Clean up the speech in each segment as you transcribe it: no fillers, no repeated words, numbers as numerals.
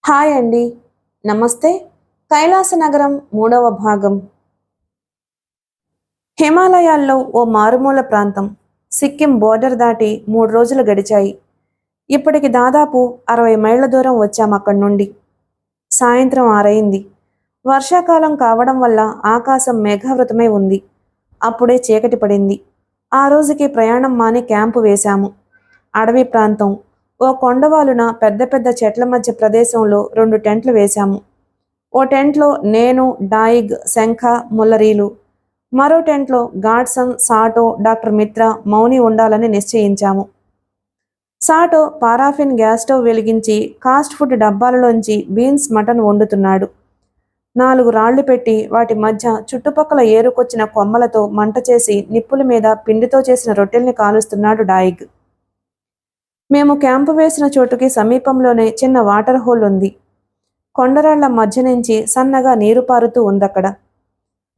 Hi అండి. నమస్తే. కైలాస నగరం మూడవ భాగం. హిమాలయాల్లో ఓ మారుమూల ప్రాంతం. సిక్కిం బోర్డర్ దాటి 3 రోజులు గడిచాయి. ఇప్పటికి దాదాపు 60 మైళ్ళ దూరం వచ్చాం అక్కడి నుండి. సాయంత్రం 6 వర్షాకాలం కావడం వల్ల ఆకాశం మేఘావృతమై ఉంది. అప్పుడే చీకటి పడింది. ఆ రోజుకి ప్రయాణం మాని క్యాంపు వేశాము. అడవి ప్రాంతం. ఓ కొండవాలున పెద్ద పెద్ద చెట్ల మధ్య ప్రదేశంలో 2 టెంట్లు వేశాము. ఓ టెంట్లో నేను, డాయిగ్, శంఖ, ముల్లరీలు, మరో టెంట్లో గాడ్సన్, సాటో, డాక్టర్ మిత్ర, మౌని ఉండాలని నిశ్చయించాము. సాటో పారాఫిన్ గ్యాస్ స్టవ్ వెలిగించి కాస్ట్ ఫుడ్ డబ్బాలలోంచి బీన్స్ మటన్ వండుతున్నాడు. 4 రాళ్లు పెట్టి వాటి మధ్య చుట్టుపక్కల ఏరుకొచ్చిన కొమ్మలతో మంట చేసి నిప్పుల మీద పిండితో చేసిన రొట్టెల్ని కాలుస్తున్నాడు డాయిగ్. మేము క్యాంపు వేసిన చోటుకి సమీపంలోనే చిన్న వాటర్ హోల్ ఉంది. కొండరాళ్ల మధ్య నుంచి సన్నగా నీరు పారుతూ ఉందక్కడ.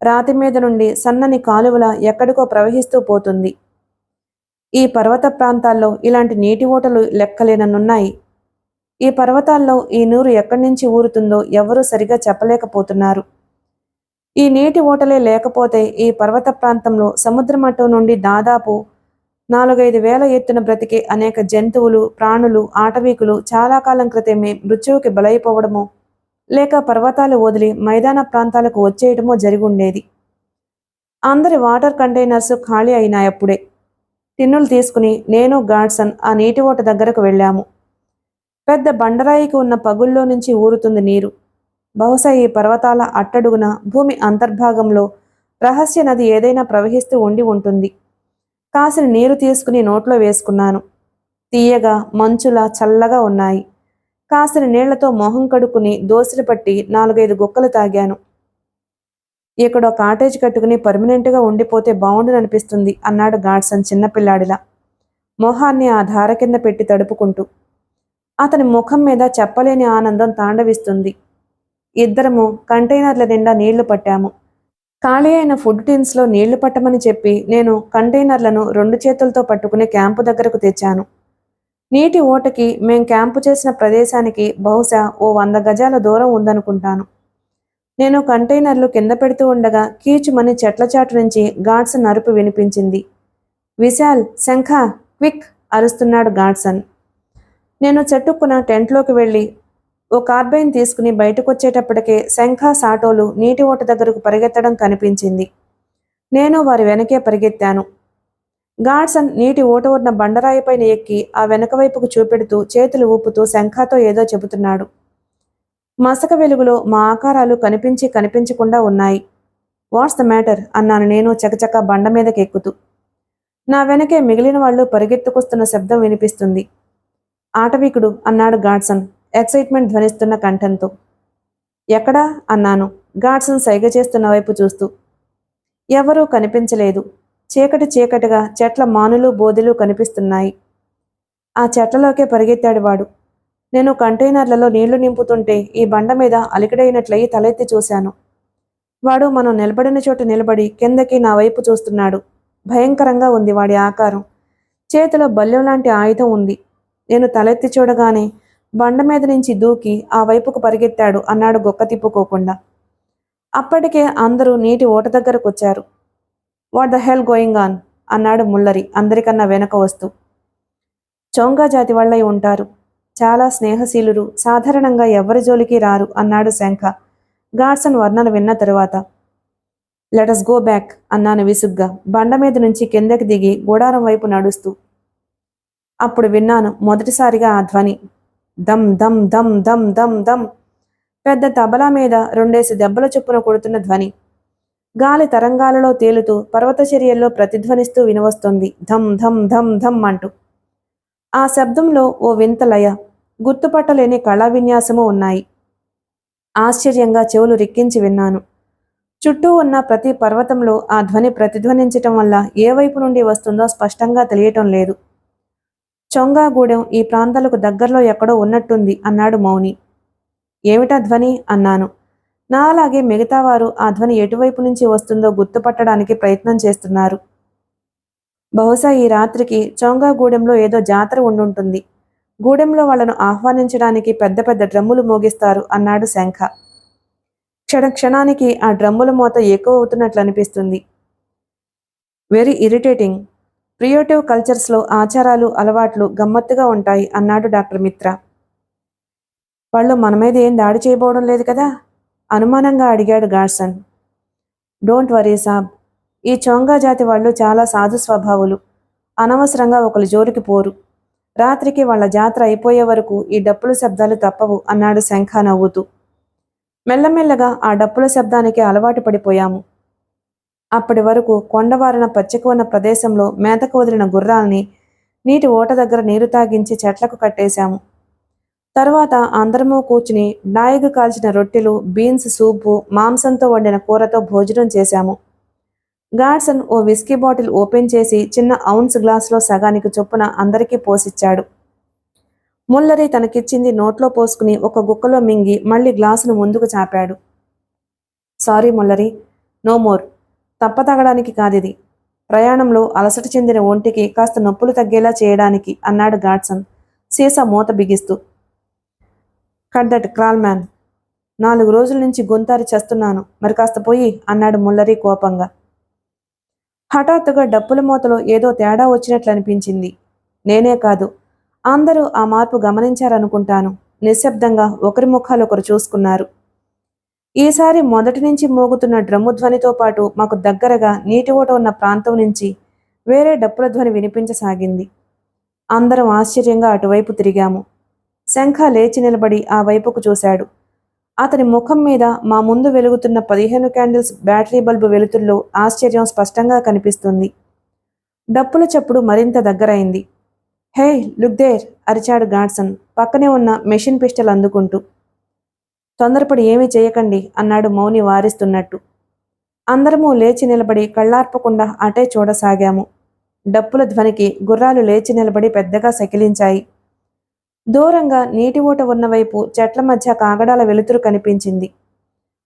రాతి మీద నుండి సన్నని కాలువల ఎక్కడికో ప్రవహిస్తూ పోతుంది. ఈ పర్వత ప్రాంతాల్లో ఇలాంటి నీటి ఓటలు లెక్కలేనన్నున్నాయి. ఈ పర్వతాల్లో ఈ నీరు ఎక్కడి నుంచి ఊరుతుందో ఎవరూ సరిగా చెప్పలేకపోతున్నారు. ఈ నీటి ఓటలే లేకపోతే ఈ పర్వత ప్రాంతంలో సముద్ర మట్టం నుండి దాదాపు 4-5 వేల ఎత్తున బ్రతికే అనేక జంతువులు, ప్రాణులు, ఆటవీకులు చాలా కాలం క్రితమే మృత్యువుకి బలైపోవడమో లేక పర్వతాలు వదిలి మైదాన ప్రాంతాలకు వచ్చేయటమో జరిగుండేది. అందరి వాటర్ కంటైనర్స్ ఖాళీ అయినాయప్పుడే. టిన్నులు తీసుకుని నేను, గాడ్సన్ ఆ నీటి ఓట దగ్గరకు వెళ్ళాము. పెద్ద బండరాయికి ఉన్న పగుల్లో నుంచి ఊరుతుంది నీరు. బహుశా ఈ పర్వతాల అట్టడుగున భూమి అంతర్భాగంలో రహస్య నది ఏదైనా ప్రవహిస్తూ ఉండి ఉంటుంది. కాసిన నీరు తీసుకుని నోట్లో వేసుకున్నాను. తీయగా, మంచులా చల్లగా ఉన్నాయి. కాసిన నీళ్లతో మొహం కడుక్కుని దోసిలు పట్టి 4-5 గుక్కలు తాగాను. ఇక్కడో కాటేజ్ కట్టుకుని పర్మనెంట్గా ఉండిపోతే బాగుండుననిపిస్తుంది అన్నాడు గాడ్సన్ చిన్నపిల్లాడిలా, మొహాన్ని ఆ ధార కింద పెట్టి తడుపుకుంటూ. అతని ముఖం మీద చెప్పలేని ఆనందం తాండవిస్తుంది. ఇద్దరము కంటైనర్ల నిండా నీళ్లు పట్టాము. ఖాళీ అయిన ఫుడ్ టిన్స్లో నీళ్లు పట్టమని చెప్పి నేను కంటైనర్లను 2 చేతులతో పట్టుకుని క్యాంపు దగ్గరకు తెచ్చాను. నీటి ఓటకి మేం క్యాంపు చేసిన ప్రదేశానికి బహుశా ఓ 100 గజాల దూరం ఉందనుకుంటాను. నేను కంటైనర్లు కింద పెడుతూ ఉండగా కీచుమని చెట్ల చాటు నుంచి గాడ్సన్ అరుపు వినిపించింది. విశాల్, శంఖ, క్విక్ అరుస్తున్నాడు గాడ్సన్. నేను చట్టుక్కున టెంట్లోకి వెళ్ళి ఓ కార్బైన్ తీసుకుని బయటకొచ్చేటప్పటికే శంఖ, సాటోలు నీటి ఓట దగ్గరకు పరిగెత్తడం కనిపించింది. నేను వారి వెనకే పరిగెత్తాను. గాడ్సన్ నీటి ఓట ఉన్న బండరాయిపైన ఎక్కి ఆ వెనక వైపుకు చూపెడుతూ చేతులు ఊపుతూ శంఖతో ఏదో చెబుతున్నాడు. మసక వెలుగులో మా ఆకారాలు కనిపించకుండా ఉన్నాయి. వాట్స్ ద మ్యాటర్ అన్నాను నేను చకచక బండ మీదకి ఎక్కుతూ. నా వెనకే మిగిలిన వాళ్ళు పరిగెత్తుకొస్తున్న శబ్దం వినిపిస్తుంది. ఆటవికుడు అన్నాడు గాడ్సన్ ఎక్సైట్మెంట్ ధ్వనిస్తున్న కంఠంతో. ఎక్కడా అన్నాను గాడ్సన్ సైగ చేస్తున్న వైపు చూస్తూ. ఎవరూ కనిపించలేదు. చీకటిగా చెట్ల మానులు, బోదెలు కనిపిస్తున్నాయి. ఆ చెట్లలోకే పరిగెత్తాడు వాడు. నేను కంటైనర్లలో నీళ్లు నింపుతుంటే ఈ బండ మీద అలికిడైనట్లయి తలెత్తి చూశాను. వాడు మనం నిలబడిన చోట నిలబడి కిందకి నా వైపు చూస్తున్నాడు. భయంకరంగా ఉంది వాడి ఆకారం. చేతిలో బల్లెం లాంటి ఆయుధం ఉంది. నేను తలెత్తి చూడగానే బండ మీద నుంచి దూకి ఆ వైపుకు పరిగెత్తాడు అన్నాడు గొక్క తిప్పుకోకుండా. అప్పటికే అందరూ నీటి ఓట దగ్గరకొచ్చారు. What the hell going on అన్నాడు ముల్లరి అందరికన్నా వెనక వస్తూ. చోంగా జాతి వాళ్ళై ఉంటారు. చాలా స్నేహశీలురు, సాధారణంగా ఎవరి జోలికి రారు అన్నాడు శంఖ గాడ్సన్ వర్ణన విన్న తరువాత. లెటస్ గో బ్యాక్ అన్నాను విసుగ్గా బండ మీద నుంచి కిందకి దిగి గూడారం వైపు నడుస్తూ. అప్పుడు విన్నాను మొదటిసారిగా ఆ ధ్వని. దమ్ దమ్ దమ్ దమ్ దమ్ దమ్. పెద్ద తబలా మీద 2 దెబ్బల చొప్పున కొడుతున్న ధ్వని. గాలి తరంగాలలో తేలుతూ పర్వత చర్యల్లో ప్రతిధ్వనిస్తూ వినవస్తోంది ధమ్ ధమ్ ధమ్ ధమ్ అంటూ. ఆ శబ్దంలో ఓ వింత లయ, గుర్తుపట్టలేని కళా విన్యాసము ఉన్నాయి. ఆశ్చర్యంగా చెవులు రిక్కించి విన్నాను. చుట్టూ ఉన్న ప్రతి పర్వతంలో ఆ ధ్వని ప్రతిధ్వనించటం వల్ల ఏ వైపు నుండి వస్తుందో స్పష్టంగా తెలియటం లేదు. చొంగాగూడెం ఈ ప్రాంతాలకు దగ్గరలో ఎక్కడో ఉన్నట్టుంది అన్నాడు మౌని. ఏమిటా ధ్వని అన్నాను. నా అలాగే మిగతా వారు ఆ ధ్వని ఎటువైపు నుంచి వస్తుందో గుర్తుపట్టడానికి ప్రయత్నం చేస్తున్నారు. బహుశా ఈ రాత్రికి చొంగాగూడెంలో ఏదో జాతర ఉండుంటుంది. గూడెంలో వాళ్లను ఆహ్వానించడానికి పెద్ద పెద్ద డ్రమ్ములు మోగిస్తారు అన్నాడు శంఖ. క్షణానికి ఆ డ్రమ్ముల మోత ఎక్కువ అవుతున్నట్లు అనిపిస్తుంది. Very irritating. ప్రియేటివ్ కల్చర్స్లో ఆచారాలు అలవాట్లు గమ్మత్తుగా ఉంటాయి అన్నాడు డాక్టర్ మిత్ర. వాళ్ళు మన మీద ఏం దాడి చేయబోవడం లేదు కదా? అనుమానంగా అడిగాడు గాడ్సన్. డోంట్ వరీ సాబ్. ఈ చోంగా జాతి వాళ్ళు చాలా సాధు స్వభావులు. అనవసరంగా ఒకరి జోలికి పోరు. రాత్రికి వాళ్ళ జాతర అయిపోయే వరకు ఈ డప్పుల శబ్దాలు తప్పవు అన్నాడు శంఖ నవ్వుతూ. మెల్లమెల్లగా ఆ డప్పుల శబ్దానికి అలవాటు పడిపోయాము. అప్పటి వరకు కొండవారిన పచ్చిక ఉన్న ప్రదేశంలో మేతకు వదిలిన గుర్రాల్ని నీటి ఓట దగ్గర నీరు తాగించి చెట్లకు కట్టేశాము. తరువాత అందరమూ కూర్చుని డాయిగు కాల్చిన రొట్టెలు, బీన్స్ సూపు, మాంసంతో వండిన కూరతో భోజనం చేశాము. గాడ్సన్ ఓ విస్కీ బాటిల్ ఓపెన్ చేసి చిన్న ఔన్స్ గ్లాసులో సగానికి చొప్పున అందరికీ పోసిచ్చాడు. ముల్లరి తనకిచ్చింది నోట్లో పోసుకుని ఒక గుక్కలో మింగి మళ్ళీ గ్లాసును ముందుకు చాపాడు. Sorry Mullari, no more. తప్పతగడానికి కాదిది. ప్రయాణంలో అలసట చెందిన ఒంటికి కాస్త నొప్పులు తగ్గేలా చేయడానికి అన్నాడు గాడ్సన్ సీసా మూత బిగిస్తూ. Cut that crawl man. 4 రోజుల నుంచి గొంతారి చేస్తున్నాను, మరి కాస్త పోయి అన్నాడు ముల్లరి కోపంగా. హఠాత్తుగా డప్పుల మూతలో ఏదో తేడా వచ్చినట్లు అనిపించింది. నేనే కాదు, అందరూ ఆ మార్పు గమనించారనుకుంటాను. నిశ్శబ్దంగా ఒకరి ముఖాలు ఒకరు చూసుకున్నారు. ఈసారి మొదటి నుంచి మోగుతున్న డ్రమ్ము ధ్వనితో పాటు మాకు దగ్గరగా నీటి ఓట ఉన్న ప్రాంతం నుంచి వేరే డప్పుల ధ్వని వినిపించసాగింది. అందరం ఆశ్చర్యంగా అటువైపు తిరిగాము. శంఖ లేచి నిలబడి ఆ వైపుకు చూశాడు. అతని ముఖం మీద మా ముందు వెలుగుతున్న 15 క్యాండిల్స్ బ్యాటరీ బల్బు వెలుతుల్లో ఆశ్చర్యం స్పష్టంగా కనిపిస్తుంది. డప్పుల చప్పుడు మరింత దగ్గరైంది. హే లుక్ దేర్ అరిచాడు గాడ్సన్ పక్కనే ఉన్న మెషిన్ పిస్టల్ అందుకుంటూ. తొందరపడి ఏమీ చేయకండి అన్నాడు మౌని వారిస్తున్నట్టు. అందరమూ లేచి నిలబడి కళ్ళార్పకుండా అటే చూడసాగాము. డప్పుల ధ్వనికి గుర్రాలు లేచి నిలబడి పెద్దగా సకిలించాయి. దూరంగా నీటి ఊట ఉన్నవైపు చెట్ల మధ్య కాగడాల వెలుతురు కనిపించింది.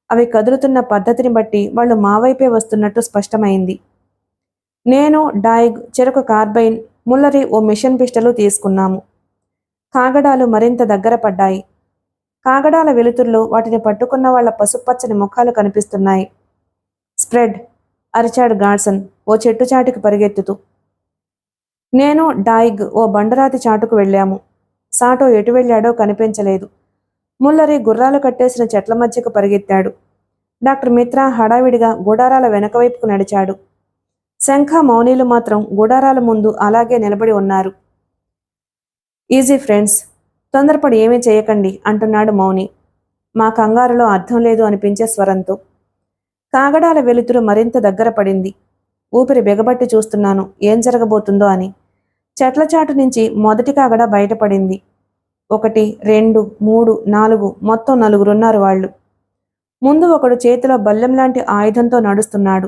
అవి కదులుతున్న పద్ధతిని బట్టి వాళ్ళు మా వైపే వస్తున్నట్టు స్పష్టమైంది. నేను, డాయిగ్ చెరకు కార్బైన్, ముల్లరి ఓ మిషన్ పిస్టలు తీసుకున్నాము. కాగడాలు మరింత దగ్గర పడ్డాయి. కాగడాల వెలుతురులో వాటిని పట్టుకున్న వాళ్ల పసుపచ్చని ముఖాలు కనిపిస్తున్నాయి. స్ప్రెడ్ అరిచాడు గాడ్సన్ ఓ చెట్టు చాటుకి పరిగెత్తుతూ. నేను, డాయిగ్ ఓ బండరాతి చాటుకు వెళ్ళాము. సాటో ఎటు వెళ్ళాడో కనిపించలేదు. ముల్లరి గుర్రాలు కట్టేసిన చెట్ల మధ్యకు పరిగెత్తాడు. డాక్టర్ మిత్ర హడావిడిగా గుడారాల వెనక వైపుకు నడిచాడు. శంఖ, మౌనీలు మాత్రం గుడారాల ముందు అలాగే నిలబడి ఉన్నారు. ఈజీ ఫ్రెండ్స్, తొందరపడి ఏమీ చేయకండి అంటున్నాడు మౌని మా కంగారులో అర్థం లేదు అనిపించే స్వరంతో. కాగడాల వెలుతురు మరింత దగ్గర పడింది. ఊపిరి బిగబట్టి చూస్తున్నాను ఏం జరగబోతుందో అని. చెట్ల చాటు నుంచి మొదటి కాగడ బయటపడింది. 1, 2, 3, 4 మొత్తం 4 వాళ్ళు. ముందు ఒకడు చేతిలో బల్లెం లాంటి ఆయుధంతో నడుస్తున్నాడు.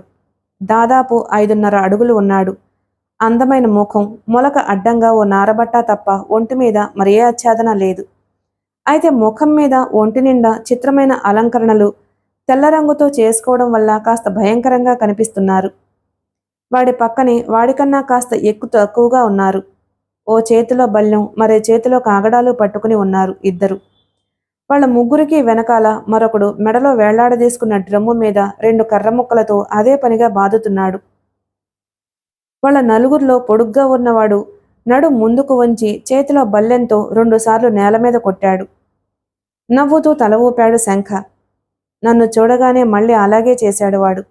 దాదాపు 5.5 అడుగులు ఉన్నాడు. అందమైన ముఖం, మొలక అడ్డంగా ఓ నారబట్ట తప్ప ఒంటి మీద మరే ఆచ్ఛాదన లేదు. అయితే ముఖం మీద ఒంటి నిండా చిత్రమైన అలంకరణలు తెల్ల రంగుతో చేసుకోవడం వల్ల కాస్త భయంకరంగా కనిపిస్తున్నారు. వాడి పక్కనే వాడికన్నా కాస్త తక్కువగా ఉన్నారు. ఓ చేతిలో బల్లెం, మరే చేతిలో కాగడాలు పట్టుకుని ఉన్నారు ఇద్దరు. వాళ్ళ ముగ్గురికి వెనకాల మరొకడు మెడలో వేళ్లాడదీసుకున్న డ్రమ్ము మీద 2 కర్ర ముక్కలతో అదే పనిగా బాదుతున్నాడు. వాళ్ళ నలుగురిలో పొడుగ్గా ఉన్నవాడు నడు ముందుకు వంచి చేతిలో బల్లెంతో 2 సార్లు నేల మీద కొట్టాడు. నవ్వుతూ తల ఊపాడు శంఖ. నన్ను చూడగానే మళ్ళీ అలాగే చేశాడు వాడు.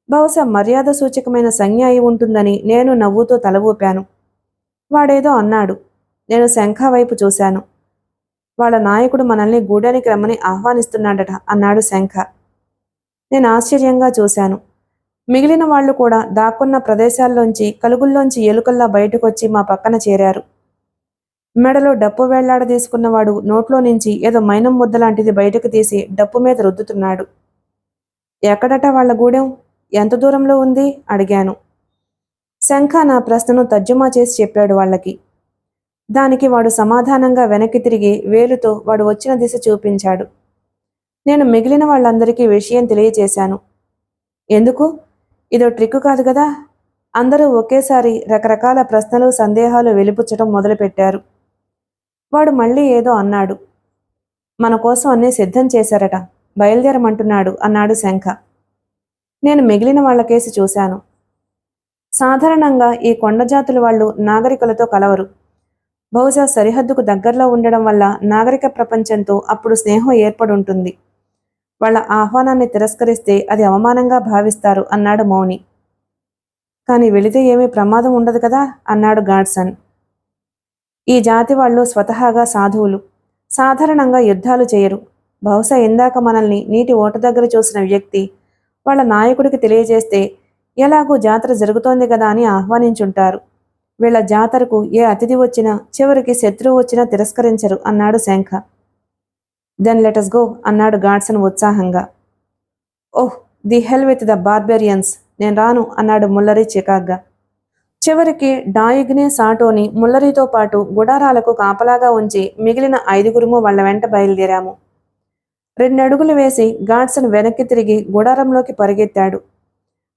బహుశా మర్యాద సూచకమైన సంజ్ఞ అయి ఉంటుందని నేను నవ్వుతూ తల ఊపాను. వాడేదో అన్నాడు. నేను శంఖ వైపు చూశాను. వాళ్ళ నాయకుడు మనల్ని గూడానికి రమ్మని ఆహ్వానిస్తున్నాడట అన్నాడు శంఖ. నేను ఆశ్చర్యంగా చూశాను. మిగిలిన వాళ్లు కూడా దాక్కున్న ప్రదేశాల్లోంచి కలుగుల్లోంచి ఎలుకల్లా బయటకొచ్చి మా పక్కన చేరారు. మెడలో డప్పు వేళ్లాడదీసుకున్నవాడు నోట్లో నుంచి ఏదో మైనం ముద్దలాంటిది బయటకు తీసి డప్పు మీద రుద్దుతున్నాడు. ఎక్కడట వాళ్ల గూడెం? ఎంత దూరంలో ఉంది అడిగాను. శంఖ నా ప్రశ్నను తర్జుమా చేసి చెప్పాడు వాళ్ళకి. దానికి వాడు సమాధానంగా వెనక్కి తిరిగి వేలుతో వాడు వచ్చిన దిశ చూపించాడు. నేను మిగిలిన వాళ్ళందరికీ విషయం తెలియచేశాను. ఎందుకు? ఇదో ట్రిక్కు కాదు కదా. అందరూ ఒకేసారి రకరకాల ప్రశ్నలు, సందేహాలు వెలిపుచ్చటం మొదలుపెట్టారు. వాడు మళ్ళీ ఏదో అన్నాడు. మన కోసం అన్నీ సిద్ధం చేశారట, బయలుదేరమంటున్నాడు అన్నాడు శంఖ. నేను మిగిలిన వాళ్ళ కేసి చూశాను. సాధారణంగా ఈ కొండజాతుల వాళ్ళు నాగరికులతో కలవరు. బహుశా సరిహద్దుకు దగ్గరలో ఉండడం వల్ల నాగరిక ప్రపంచంతో అప్పుడు స్నేహం ఏర్పడుంటుంది. వాళ్ళ ఆహ్వానాన్ని తిరస్కరిస్తే అది అవమానంగా భావిస్తారు అన్నాడు మౌని. కానీ వెళితే ఏమీ ప్రమాదం ఉండదు కదా అన్నాడు గాడ్సన్. ఈ జాతి వాళ్ళు స్వతహాగా సాధువులు. సాధారణంగా యుద్ధాలు చేయరు. బహుశా ఇందాక మనల్ని నీటి ఓట దగ్గర చూసిన వ్యక్తి వాళ్ళ నాయకుడికి తెలియజేస్తే ఎలాగూ జాతర జరుగుతోంది కదా అని ఆహ్వానించుంటారు. వీళ్ళ జాతరకు ఏ అతిథి వచ్చినా చివరికి శత్రువు వచ్చినా తిరస్కరించరు అన్నాడు శంఖ. దెన్ లెటస్ గో అన్నాడు గాడ్సన్ ఉత్సాహంగా. Oh, the hell with the barbarians, నేను రాను అన్నాడు ముల్లరీ చికాగ్గా. చివరికి డాయిగ్నే సాటోని ముల్లరీతో పాటు గుడారాలకు కాపలాగా ఉంచి మిగిలిన 5గురుము వాళ్ల వెంట బయలుదేరాము. 2 అడుగులు వేసి గాడ్సన్ వెనక్కి తిరిగి గుడారంలోకి పరిగెత్తాడు.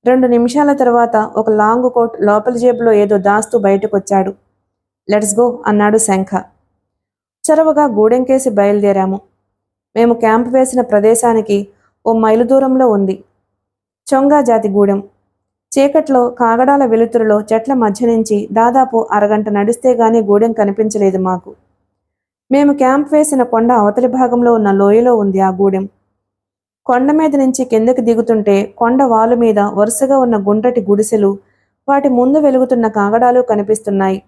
2 నిమిషాల తర్వాత ఒక లాంగ్ కోట్ లోపలి జేబులో ఏదో దాస్తూ బయటకొచ్చాడు. లెట్స్ గో అన్నాడు శంఖ. చొరవగా గూడెంకేసి బయలుదేరాము. మేము క్యాంప్ వేసిన ప్రదేశానికి ఓ మైలు దూరంలో ఉంది చొంగా జాతి గూడెం. చీకట్లో కాగడాల వెలుతురులో చెట్ల మధ్య నుంచి దాదాపు అరగంట నడిస్తే గానీ గూడెం కనిపించలేదు మాకు. మేము క్యాంప్ వేసిన కొండ అవతలి భాగంలో ఉన్న లోయలో ఉంది ఆ గూడెం. కొండ మీద నుంచి కిందకి దిగుతుంటే కొండ వాలు మీద వరుసగా ఉన్న గుండ్రటి గుడిసెలు, వాటి ముందు వెలుగుతున్న కాగడాలు కనిపిస్తున్నాయి.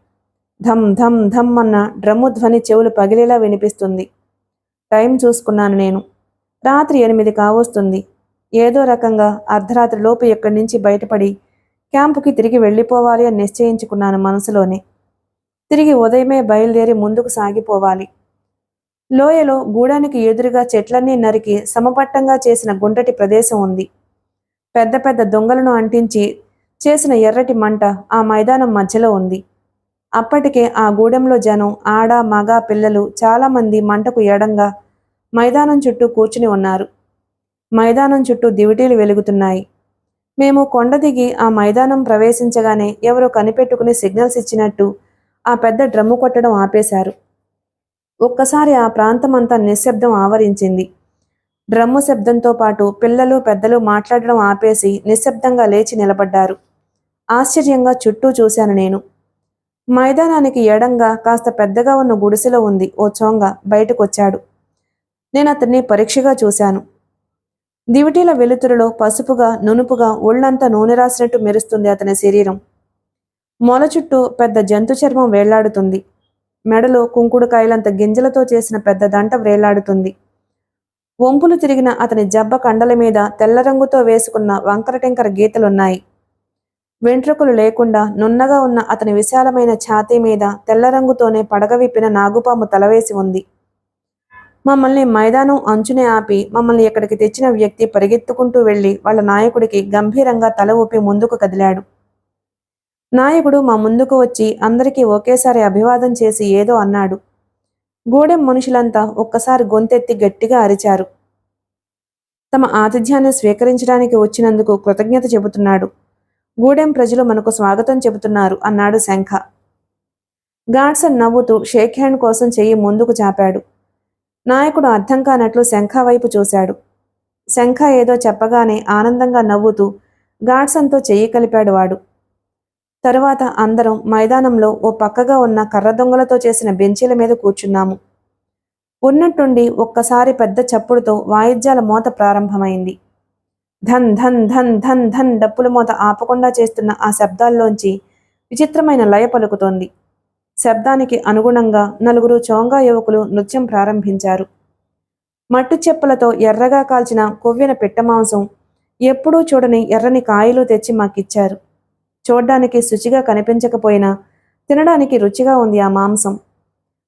ధమ్ ధమ్ ధమ్ అన్న డ్రమ్ము ధ్వని చెవులు పగిలేలా వినిపిస్తుంది. టైం చూసుకున్నాను నేను. రాత్రి 8 కావస్తుంది. ఏదో రకంగా అర్ధరాత్రి లోపు ఎక్కడి నుంచి బయటపడి క్యాంపుకి తిరిగి వెళ్ళిపోవాలి అని నిశ్చయించుకున్నాను మనసులోనే. తిరిగి ఉదయమే బయలుదేరి ముందుకు సాగిపోవాలి. లోయలో గూడానికి ఎదురుగా చెట్లన్నీ నరికి సమపట్టంగా చేసిన గుండ్రటి ప్రదేశం ఉంది. పెద్ద పెద్ద దొంగలను అంటించి చేసిన ఎర్రటి మంట ఆ మైదానం మధ్యలో ఉంది. అప్పటికే ఆ గూడెంలో జనం, ఆడ మగ పిల్లలు చాలామంది మంటకు ఎడంగా మైదానం చుట్టూ కూర్చుని ఉన్నారు. మైదానం చుట్టూ దివిటీలు వెలుగుతున్నాయి. మేము కొండ దిగి ఆ మైదానం ప్రవేశించగానే ఎవరో కనిపెట్టుకుని సిగ్నల్స్ ఇచ్చినట్టు ఆ పెద్ద డ్రమ్ము కొట్టడం ఆపేశారు. ఒక్కసారి ఆ ప్రాంతమంతా నిశ్శబ్దం ఆవరించింది. డ్రమ్ము శబ్దంతో పాటు పిల్లలు పెద్దలు మాట్లాడడం ఆపేసి నిశ్శబ్దంగా లేచి నిలబడ్డారు. ఆశ్చర్యంగా చుట్టూ చూశాను నేను. మైదానానికి ఎడంగా కాస్త పెద్దగా ఉన్న గుడిసెలో ఉంది ఓ చొంగ బయటకొచ్చాడు. నేను అతన్ని పరీక్షగా చూశాను. దివిటీల వెలుతురులో పసుపుగా నునుపుగా ఒళ్ళంతా నూనె రాసినట్టు మెరుస్తుంది అతని శరీరం. మొల చుట్టూ పెద్ద జంతు చర్మం వేళ్లాడుతుంది. మెడలో కుంకుడుకాయలంత గింజలతో చేసిన పెద్ద దంట వ్రేలాడుతుంది. వంపులు తిరిగిన అతని జబ్బ కండల మీద తెల్ల రంగుతో వేసుకున్న వంకరటెంకర గీతలున్నాయి. వెంట్రుకలు లేకుండా నున్నగా ఉన్న అతని విశాలమైన ఛాతీ మీద తెల్ల రంగుతోనే పడగ విప్పిన నాగుపాము తలవేసి ఉంది. మమ్మల్ని మైదానం అంచునే ఆపి మమ్మల్ని ఎక్కడికి తెచ్చిన వ్యక్తి పరిగెత్తుకుంటూ వెళ్లి వాళ్ళ నాయకుడికి గంభీరంగా తల ఊపి ముందుకు కదిలాడు. నాయకుడు మా ముందుకు వచ్చి అందరికీ ఒకేసారి అభివాదం చేసి ఏదో అన్నాడు. గూడెం మనుషులంతా ఒక్కసారి గొంతెత్తి గట్టిగా అరిచారు. తమ ఆతిథ్యాన్ని స్వీకరించడానికి వచ్చినందుకు కృతజ్ఞత చెబుతున్నాడు. గూడెం ప్రజలు మనకు స్వాగతం చెబుతున్నారు అన్నాడు శంఖ. గాడ్సన్ నవ్వుతూ షేక్ హ్యాండ్ కోసం చెయ్యి ముందుకు చాపాడు. నాయకుడు అర్థం కానట్లు శంఖ వైపు చూశాడు. శంఖ ఏదో చెప్పగానే ఆనందంగా నవ్వుతూ గాడ్సన్తో చెయ్యి కలిపాడు వాడు. తరువాత అందరం మైదానంలో ఓ పక్కగా ఉన్న కర్ర దొంగలతో చేసిన బెంచీల మీద కూర్చున్నాము. ఉన్నట్టుండి ఒక్కసారి పెద్ద చప్పుడుతో వాయిద్యాల మోత ప్రారంభమైంది. ధన్ ధన్ ధన్ ధన్ ధన్ డప్పుల మోత ఆపకుండా చేస్తున్న ఆ శబ్దాల్లోంచి విచిత్రమైన లయ పలుకుతోంది. శబ్దానికి అనుగుణంగా 4 చోంగా యువకులు నృత్యం ప్రారంభించారు. మట్టు చెప్పులతో ఎర్రగా కాల్చిన కొవ్విన పిట్టమాంసం, ఎప్పుడూ చూడని ఎర్రని కాయలు తెచ్చి మాకిచ్చారు. చూడ్డానికి శుచిగా కనిపించకపోయినా తినడానికి రుచిగా ఉంది ఆ మాంసం.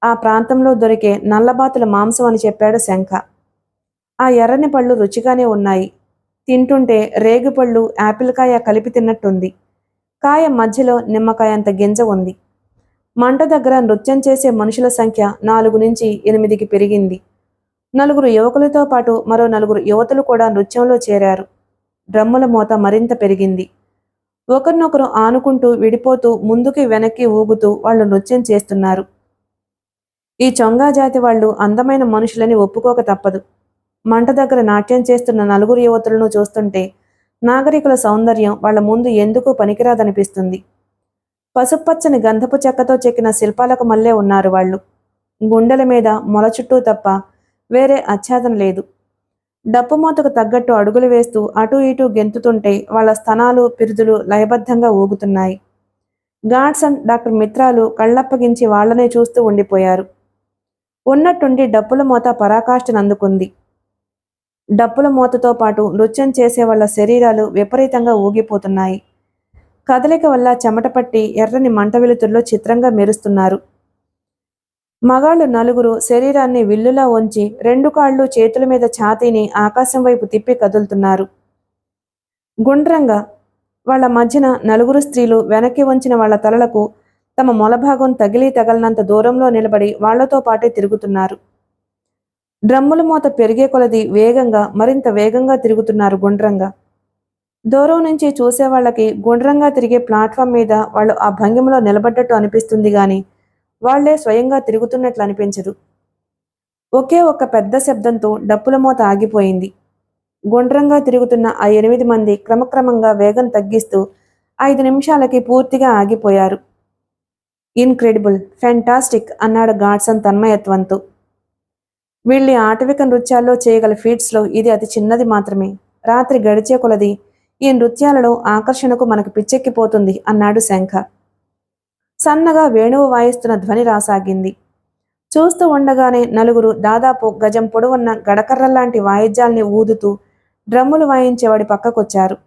ఆ ప్రాంతంలో దొరికే నల్లబాతుల మాంసం అని చెప్పాడు శంఖ. ఆ ఎర్రని పళ్ళు రుచిగానే ఉన్నాయి. తింటుంటే రేగుపళ్ళు యాపిల్కాయ కలిపి తిన్నట్టుంది. కాయ మధ్యలో నిమ్మకాయంత గింజ ఉంది. మంట దగ్గర నృత్యం చేసే మనుషుల సంఖ్య 4 నుంచి 8కి పెరిగింది. 4 యువకులతో పాటు మరో 4 యువతులు కూడా నృత్యంలో చేరారు. డ్రమ్ముల మోత మరింత పెరిగింది. ఒకరినొకరు ఆనుకుంటూ విడిపోతూ ముందుకి వెనక్కి ఊగుతూ వాళ్ళు నృత్యం చేస్తున్నారు. ఈ చొంగా జాతి వాళ్ళు అందమైన మనుషులని ఒప్పుకోక తప్పదు. మంట దగ్గర నాట్యం చేస్తున్న నలుగురు యువతులను చూస్తుంటే నాగరికుల సౌందర్యం వాళ్ళ ముందు ఎందుకు పనికిరాదనిపిస్తుంది. పసుపచ్చని గంధపు చెక్కతో చెక్కిన శిల్పాలకు మల్లే ఉన్నారు వాళ్ళు. గుండెల మీద మొల చుట్టూ తప్ప వేరే ఆచ్ఛాదన లేదు. డప్పుమోతకు తగ్గట్టు అడుగులు వేస్తూ అటూ ఇటూ గెంతుతుంటే వాళ్ళ స్తనాలు పిరుదులు లయబద్ధంగా ఊగుతున్నాయి. గాడ్సన్, డాక్టర్ మిత్రాలు కళ్ళప్పగించి వాళ్లనే చూస్తూ ఉండిపోయారు. ఉన్నట్టుండి డప్పుల మోత పరాకాష్ఠనందుకుంది. డప్పుల మోతతో పాటు నృత్యం చేసే వాళ్ళ శరీరాలు విపరీతంగా ఊగిపోతున్నాయి. కదలిక వల్ల చెమట పట్టి ఎర్రని మంట వెలుతుల్లో చిత్రంగా మెరుస్తున్నారు. మగాళ్ళు నలుగురు శరీరాన్ని విల్లులా వంచి 2 కాళ్ళు చేతుల మీద ఛాతీని ఆకాశం వైపు తిప్పి కదులుతున్నారు. గుండ్రంగా వాళ్ల మధ్యన నలుగురు స్త్రీలు వెనక్కి వంచిన వాళ్ల తలలకు తమ మొలభాగం తగిలి తగలనంత దూరంలో నిలబడి వాళ్లతో పాటే తిరుగుతున్నారు. డ్రమ్ముల మోత పెరిగే కొలది వేగంగా మరింత వేగంగా తిరుగుతున్నారు గుండ్రంగా. దూరం నుంచి చూసేవాళ్లకి గుండ్రంగా తిరిగే ప్లాట్ఫామ్ మీద వాళ్ళు ఆ భంగిమలో నిలబడ్డట్టు అనిపిస్తుంది గాని వాళ్లే స్వయంగా తిరుగుతున్నట్లు అనిపించదు. ఒకే ఒక్క పెద్ద శబ్దంతో డప్పుల మోత ఆగిపోయింది. గుండ్రంగా తిరుగుతున్న ఆ 8 మంది క్రమక్రమంగా వేగం తగ్గిస్తూ 5 నిమిషాలకి పూర్తిగా ఆగిపోయారు. ఇన్క్రెడిబుల్, ఫ్యాంటాస్టిక్ అన్నాడు గాడ్సన్ తన్మయత్వంతో. వీళ్ళి ఆటవిక నృత్యాల్లో చేయగల ఫీట్స్లో ఇది అతి చిన్నది మాత్రమే. రాత్రి గడిచే కొలది ఈ నృత్యాలలో ఆకర్షణకు మనకు పిచ్చెక్కిపోతుంది అన్నాడు శంఖ. సన్నగా వేణువు వాయిస్తున్న ధ్వని రాసాగింది. చూస్తూ ఉండగానే నలుగురు దాదాపు గజం పొడవున్న గడకర్రల్లాంటి వాయిద్యాల్ని ఊదుతూ డ్రమ్ములు వాయించేవాడి పక్కకొచ్చారు.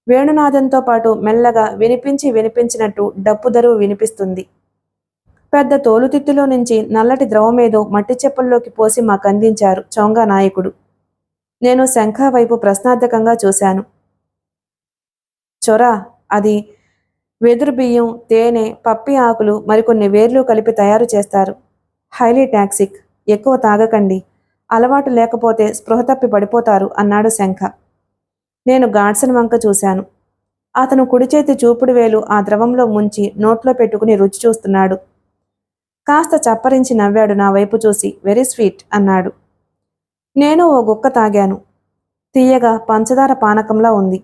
వేణునాదంతో పాటు మెల్లగా వినిపించినట్టు డప్పుదరువు వినిపిస్తుంది. పెద్ద తోలుతిత్తులో నుంచి నల్లటి ద్రవమేదో మట్టి చెప్పుల్లోకి పోసి మాకందించారు చొంగా నాయకుడు. నేను శంఖ వైపు ప్రశ్నార్థకంగా చూశాను. చొరా, అది వెదురు బియ్యం, తేనె, పప్పి ఆకులు, మరికొన్ని వేర్లు కలిపి తయారు చేస్తారు. Highly toxic. ఎక్కువ తాగకండి. అలవాటు లేకపోతే స్పృహ తప్పి పడిపోతారు అన్నాడు శంఖ. నేను గాడ్సన్ వంక చూశాను. అతను కుడి చేతి చూపుడు వేలు ఆ ద్రవంలో ముంచి నోట్లో పెట్టుకుని రుచి చూస్తున్నాడు. కాస్త చప్పరించి నవ్వాడు నా వైపు చూసి. వెరీ స్వీట్ అన్నాడు. నేను ఓ గుక్క తాగాను. తీయగా పంచదార పానకంలా ఉంది.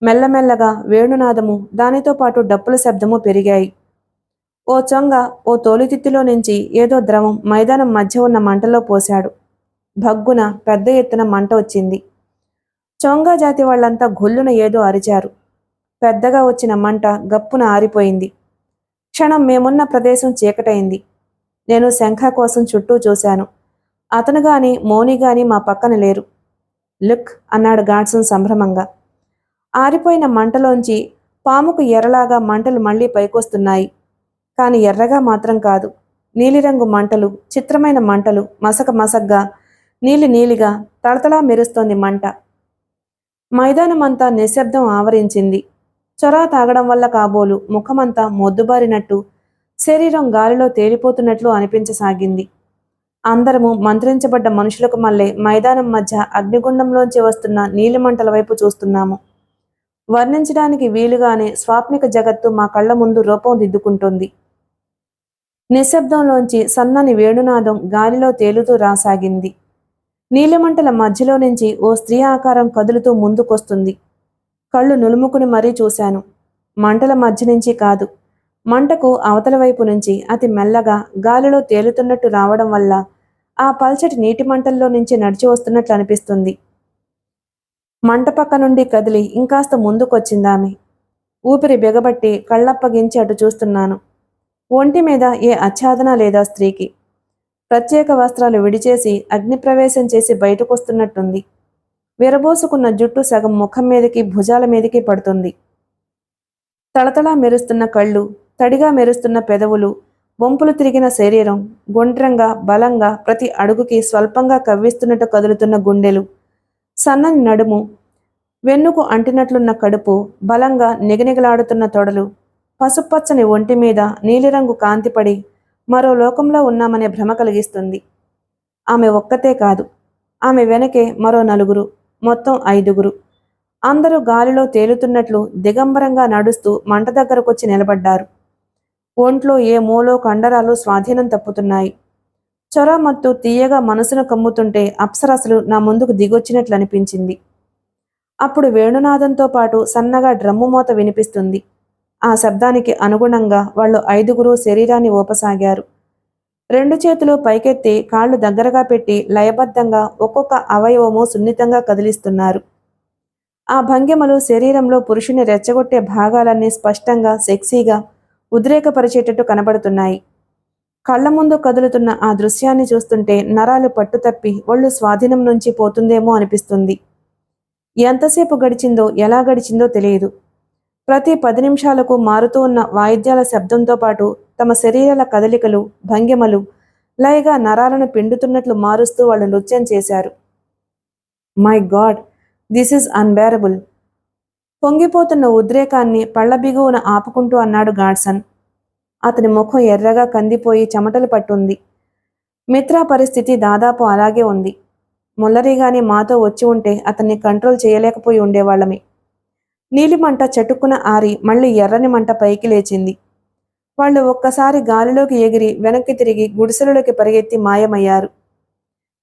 మెల్లమెల్లగా వేణునాదము దానితో పాటు డప్పుల శబ్దము పెరిగాయి. ఓ చొంగ ఓ తోలుతిత్తిలో నుంచి ఏదో ద్రవం మైదానం మధ్య ఉన్న మంటలో పోశాడు. భగ్గున పెద్ద ఎత్తున మంట వచ్చింది. చొంగా జాతి వాళ్లంతా గొల్లున ఏదో అరిచారు. పెద్దగా వచ్చిన మంట గప్పున ఆరిపోయింది. క్షణం మేమున్న ప్రదేశం చీకటైంది. నేను శంఖ కోసం చుట్టూ చూశాను. అతను గాని మౌని గాని మా పక్కన లేరు. లుక్ అన్నాడు గాడ్సన్ సంభ్రమంగా. ఆరిపోయిన మంటలోంచి పాముకు ఎర్రలాగా మంటలు మళ్లీ పైకొస్తున్నాయి. కాని ఎర్రగా మాత్రం కాదు. నీలిరంగు మంటలు, చిత్రమైన మంటలు, మసక మసగ్గా, నీలిగా తళతళా మెరుస్తోంది మంట. మైదానమంతా నిశ్శబ్దం ఆవరించింది. చొరా తాగడం వల్ల కాబోలు ముఖమంతా మొద్దుబారినట్టు, శరీరం గాలిలో తేలిపోతున్నట్లు అనిపించసాగింది. అందరము మంత్రించబడ్డ మనుషులకు మళ్ళే మైదానం మధ్య అగ్నిగుండంలోంచి వస్తున్న నీలిమంటల వైపు చూస్తున్నాము. వర్ణించడానికి వీలుగానే స్వాప్నిక జగత్తు మా కళ్ల ముందు రూపం దిద్దుకుంటుంది. నిశ్శబ్దంలోంచి సన్నని వేణునాదం గాలిలో తేలుతూ రాసాగింది. నీలిమంటల మధ్యలో నుంచి ఓ స్త్రీ ఆకారం కదులుతూ ముందుకొస్తుంది. కళ్ళు నులుముకుని మరీ చూశాను. మంటల మధ్య నుంచి కాదు, మంటకు అవతల వైపు నుంచి అతి మెల్లగా గాలిలో తేలుతున్నట్టు రావడం వల్ల ఆ పల్చటి నీటి మంటల్లో నుంచి నడిచి వస్తున్నట్లు అనిపిస్తుంది. మంట పక్క నుండి కదిలి ఇంకాస్త ముందుకొచ్చిందామె. ఊపిరి బిగబట్టి కళ్ళప్పగించి అటు చూస్తున్నాను. ఒంటి మీద ఏ ఆచ్ఛాదన లేదా స్త్రీకి. ప్రత్యేక వస్త్రాలు విడిచేసి అగ్నిప్రవేశం చేసి బయటకొస్తున్నట్టుంది. విరబోసుకున్న జుట్టు సగం ముఖం మీదకి భుజాల మీదకి పడుతుంది. తళతళా మెరుస్తున్న కళ్ళు, తడిగా మెరుస్తున్న పెదవులు, వంపులు తిరిగిన శరీరం, గుండ్రంగా బలంగా ప్రతి అడుగుకి స్వల్పంగా కవ్విస్తున్నట్టు కదులుతున్న గుండెలు, సన్నని నడుము, వెన్నుకు అంటినట్లున్న కడుపు, బలంగా నిగనిగలాడుతున్న తొడలు, పసుపచ్చని ఒంటి మీద నీలిరంగు కాంతిపడి మరో లోకంలో ఉన్నామనే భ్రమ కలిగిస్తుంది. ఆమె ఒక్కతే కాదు, ఆమె వెనకే మరో 4, మొత్తం 5. అందరూ గాలిలో తేలుతున్నట్లు దిగంబరంగా నడుస్తూ మంట దగ్గరకొచ్చి నిలబడ్డారు. ఒంట్లో ఏ మూలో కండరాలు స్వాధీనం తప్పుతున్నాయి. చొర మత్తు తీయగా మనసును కమ్ముతుంటే అప్సరసలు నా ముందుకు దిగొచ్చినట్లు అనిపించింది. అప్పుడు వేణునాదంతో పాటు సన్నగా డ్రమ్ము మోత వినిపిస్తుంది. ఆ శబ్దానికి అనుగుణంగా వాళ్ళు 5గురు శరీరాన్ని ఊపసాగారు. 2 చేతులు పైకెత్తి కాళ్ళు దగ్గరగా పెట్టి లయబద్ధంగా ఒక్కొక్క అవయవము సున్నితంగా కదిలిస్తున్నారు. ఆ భంగిమలు శరీరంలో పురుషుని రెచ్చగొట్టే భాగాలన్నీ స్పష్టంగా, సెక్సీగా ఉద్రేకపరిచేటట్టు కనబడుతున్నాయి. కళ్ల ముందు కదులుతున్న ఆ దృశ్యాన్ని చూస్తుంటే నరాలు పట్టుతప్పి ఒళ్ళు స్వాధీనం నుంచి పోతుందేమో అనిపిస్తుంది. ఎంతసేపు గడిచిందో, ఎలా గడిచిందో తెలియదు. ప్రతి 10 నిమిషాలకు మారుతూ ఉన్న వాయిద్యాల శబ్దంతో పాటు తమ శరీరాల కదలికలు, భంగిమలు లయగా నరాలను పిండుతున్నట్లు మారుస్తూ వాళ్ళు నృత్యం చేశారు. My God, this is unbearable. పొంగిపోతున్న ఉద్రేకాన్ని పళ్ల బిగువున ఆపుకుంటూ అన్నాడు గాడ్సన్. అతని ముఖం ఎర్రగా కందిపోయి చెమటలు పట్టుంది. మిత్రా పరిస్థితి దాదాపు అలాగే ఉంది. ముల్లరిగాని మాతో వచ్చి ఉంటే అతన్ని కంట్రోల్ చేయలేకపోయి ఉండేవాళ్ళమే. నీలిమంట చటుక్కున ఆరి మళ్ళీ ఎర్రని మంట పైకి లేచింది. వాళ్ళు ఒక్కసారి గాలిలోకి ఎగిరి వెనక్కి తిరిగి గుడిసెలలోకి పరిగెత్తి మాయమయ్యారు.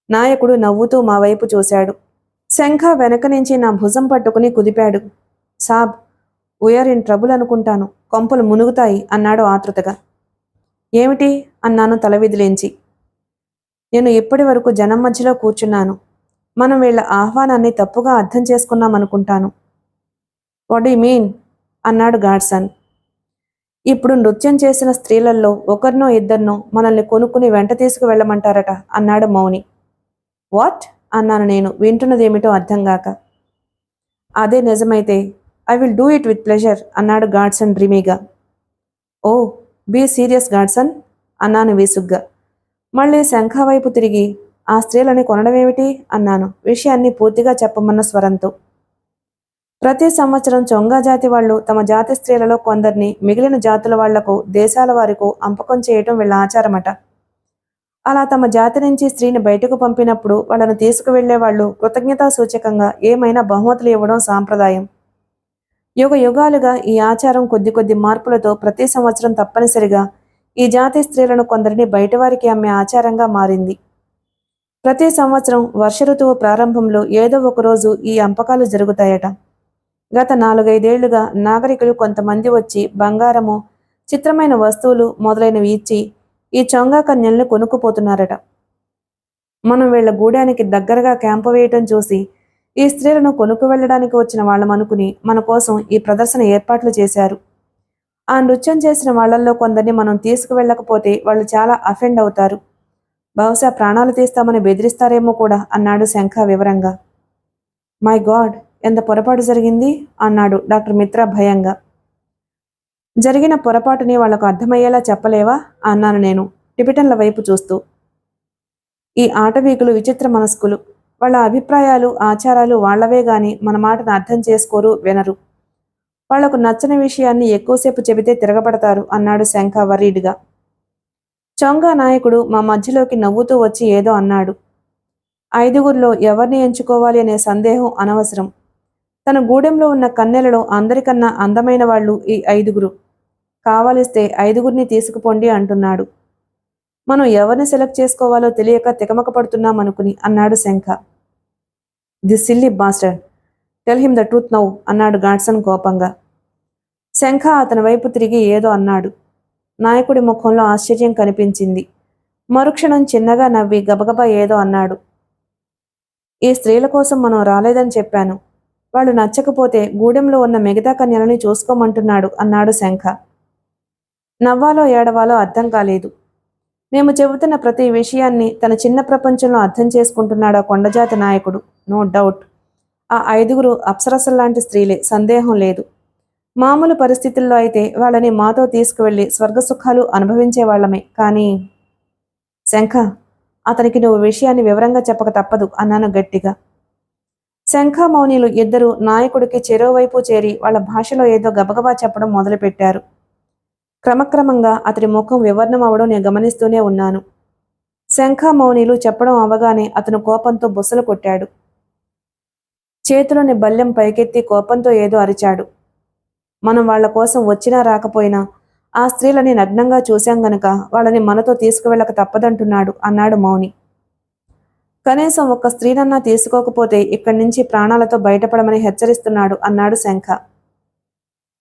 నాయకుడు నవ్వుతూ మా వైపు చూశాడు. శంఖ వెనక నుంచి నా భుజం పట్టుకుని కుదిపాడు. సాబ్, వీఆర్ ఇన్ ట్రబుల్ అనుకుంటాను, కొంపలు మునుగుతాయి అన్నాడు ఆతృతగా. ఏమిటి అన్నాను తల విదిలించి. నేను ఇప్పటి వరకు జనం మధ్యలో కూర్చున్నాను. మనం వీళ్ల ఆహ్వానాన్ని తప్పుగా అర్థం చేసుకున్నామనుకుంటాను. వాట్ యు మీన్ అన్నాడు గాడ్సన్. ఇప్పుడు నృత్యం చేసిన స్త్రీలలో ఒకరినో ఇద్దరినో మనల్ని కొనుక్కుని వెంట తీసుకు వెళ్ళమంటారట అన్నాడు మౌని. వాట్ అన్నాను నేను, వింటున్నదేమిటో అర్థంగాక. అదే నిజమైతే I will do it with pleasure అన్నాడు గాడ్సన్ డ్రీమీగా. ఓ, బీ సీరియస్ గాడ్సన్ అన్నాను విసుగ్గా. మళ్ళీ శంఖ వైపు తిరిగి ఆ స్త్రీలని కొనడమేమిటి అన్నాను, విషయాన్ని పూర్తిగా చెప్పమన్న స్వరంతో. ప్రతి సంవత్సరం చొంగా జాతి వాళ్లు తమ జాతి స్త్రీలలో కొందరిని మిగిలిన జాతుల వాళ్లకు, దేశాల వారికు అంపకం చేయటం వీళ్ళ ఆచారమట. అలా తమ జాతి నుంచి స్త్రీని బయటకు పంపినప్పుడు వాళ్ళను తీసుకువెళ్లే వాళ్ళు కృతజ్ఞతా సూచకంగా ఏమైనా బహుమతులు ఇవ్వడం సాంప్రదాయం. యుగ యుగాలుగా ఈ ఆచారం కొద్ది కొద్ది మార్పులతో ప్రతి సంవత్సరం తప్పనిసరిగా ఈ జాతి స్త్రీలను కొందరిని బయటవారికి అమ్మే ఆచారంగా మారింది. ప్రతి సంవత్సరం వర్ష ఋతువు ప్రారంభంలో ఏదో ఒకరోజు ఈ అంపకాలు జరుగుతాయట. గత 4-5 ఏళ్లుగా నాగరికులు కొంతమంది వచ్చి బంగారము, చిత్రమైన వస్తువులు మొదలైనవి ఇచ్చి ఈ చొంగా కన్యల్ని కొనుక్కుపోతున్నారట. మనం వీళ్ల గూడానికి దగ్గరగా క్యాంపు వేయటం చూసి ఈ స్త్రీలను కొనుక్కు వెళ్ళడానికి వచ్చిన వాళ్ళమనుకుని మన కోసం ఈ ప్రదర్శన ఏర్పాట్లు చేశారు. ఆ నృత్యం చేసిన వాళ్లల్లో కొందరిని మనం తీసుకువెళ్ళకపోతే వాళ్ళు చాలా అఫెండ్ అవుతారు. బహుశా ప్రాణాలు తీస్తామని బెదిరిస్తారేమో కూడా అన్నాడు శంఖ వివరంగా. మై గాడ్, ఎంత పొరపాటు జరిగింది అన్నాడు డాక్టర్ మిత్రా భయంగా. జరిగిన పొరపాటుని వాళ్లకు అర్థమయ్యేలా చెప్పలేవా అన్నాను నేను టిబెటన్ల వైపు చూస్తూ. ఈ ఆటవీకులు విచిత్ర మనస్కులు. వాళ్ళ అభిప్రాయాలు, ఆచారాలు వాళ్లవే గాని మన మాటను అర్థం చేసుకోరు, వినరు. వాళ్లకు నచ్చని విషయాన్ని ఎక్కువసేపు చెబితే తిరగబడతారు అన్నాడు శంఖ వర్రీడ్గా. చొంగా నాయకుడు మా మధ్యలోకి నవ్వుతూ వచ్చి ఏదో అన్నాడు. 5గురిలో ఎవరిని ఎంచుకోవాలి అనే సందేహం అనవసరం. తన గూడెంలో ఉన్న కన్నెలలో అందరికన్నా అందమైన వాళ్ళు ఈ 5గురు. కావాలిస్తే 5గురిని తీసుకుపోండి అంటున్నాడు. మనం ఎవరిని సెలెక్ట్ చేసుకోవాలో తెలియక తికమక పడుతున్నామనుకుని అన్నాడు శంఖ. The silly bastard, tell him the truth now అన్నాడు గాడ్సన్ కోపంగా. శంఖ అతని వైపు తిరిగి ఏదో అన్నాడు. నాయకుడి ముఖంలో ఆశ్చర్యం కనిపించింది. మరుక్షణం చిన్నగా నవ్వి గబగబా ఏదో అన్నాడు. ఈ స్త్రీల కోసం మనం రాలేదని చెప్పాను. వాళ్ళు నచ్చకపోతే గూడెంలో ఉన్న మిగతా కన్యలని చూసుకోమంటున్నాడు అన్నాడు శంఖ. నవ్వాలో ఏడవాలో అర్థం కాలేదు. మేము చెబుతున్న ప్రతి విషయాన్ని తన చిన్న ప్రపంచంలో అర్థం చేసుకుంటున్నాడు ఆ కొండజాతి నాయకుడు. No doubt. ఆ 5గురు అప్సరసల్లాంటి స్త్రీలే, సందేహం లేదు. మామూలు పరిస్థితుల్లో అయితే వాళ్ళని మాతో తీసుకువెళ్లి స్వర్గసుఖాలు అనుభవించేవాళ్లమే. కానీ శంఖ, అతనికి నువ్వు విషయాన్ని వివరంగా చెప్పక తప్పదు అన్నాను గట్టిగా. శంఖ మౌనిలు ఇద్దరు నాయకుడికి చెరోవైపు చేరి వాళ్ళ భాషలో ఏదో గబగబా చెప్పడం మొదలుపెట్టారు. క్రమక్రమంగా అతడి ముఖం వివర్ణం అవడం నేను గమనిస్తూనే ఉన్నాను. శంఖ మౌనిలు చెప్పడం అవగానే అతను కోపంతో బుసలు కొట్టాడు. చేతిలోని బల్లెం పైకెత్తి కోపంతో ఏదో అరిచాడు. మనం వాళ్ల కోసం వచ్చినా రాకపోయినా ఆ స్త్రీలని నగ్నంగా చూశాం గనుక వాళ్ళని మనతో తీసుకువెళ్ళక తప్పదంటున్నాడు అన్నాడు మౌని. కనీసం ఒక్క స్త్రీనన్నా తీసుకోకపోతే ఇక్కడి నుంచి ప్రాణాలతో బయటపడమని హెచ్చరిస్తున్నాడు అన్నాడు శంఖ.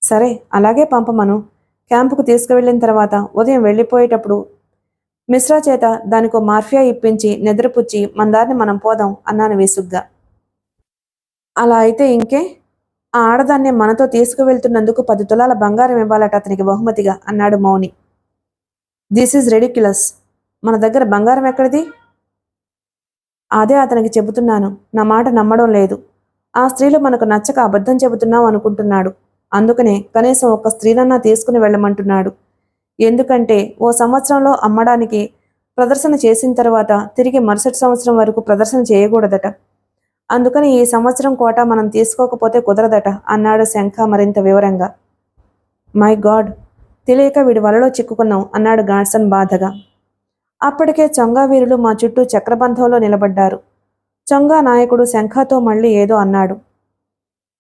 సరే అలాగే పంపమను. క్యాంపుకు తీసుకువెళ్ళిన తర్వాత ఉదయం వెళ్ళిపోయేటప్పుడు మిశ్రా చేత దానికో మార్ఫియా ఇప్పించి నిద్రపుచ్చి మందారిని మనం పోదాం అన్నాను విసుగ్గా. అలా అయితే ఇంకే, ఆ ఆడదాన్ని మనతో తీసుకువెళ్తున్నందుకు 10 తులాల బంగారం ఇవ్వాలట అతనికి బహుమతిగా అన్నాడు మౌని. This is ridiculous. మన దగ్గర బంగారం ఎక్కడిది? అదే అతనికి చెబుతున్నాను. నా మాట నమ్మడం లేదు. ఆ స్త్రీలు మనకు నచ్చక అబద్ధం చెబుతున్నాం అనుకుంటున్నాడు. అందుకనే కనీసం ఒక్క స్త్రీనన్నా తీసుకుని వెళ్ళమంటున్నాడు. ఎందుకంటే ఓ సంవత్సరంలో అమ్మడానికి ప్రదర్శన చేసిన తర్వాత తిరిగి మరుసటి సంవత్సరం వరకు ప్రదర్శన చేయకూడదట. అందుకని ఈ సంవత్సరం కోట మనం తీసుకోకపోతే కుదరదట అన్నాడు శంఖ మరింత వివరంగా. మై గాడ్, తెలియక వీడి వలలో చిక్కుకున్నాం అన్నాడు గాడ్సన్ బాధగా. అప్పటికే చొంగా వీరులు మా చుట్టూ చక్రబంధంలో నిలబడ్డారు. చొంగా నాయకుడు శంఖతో మళ్ళీ ఏదో అన్నాడు.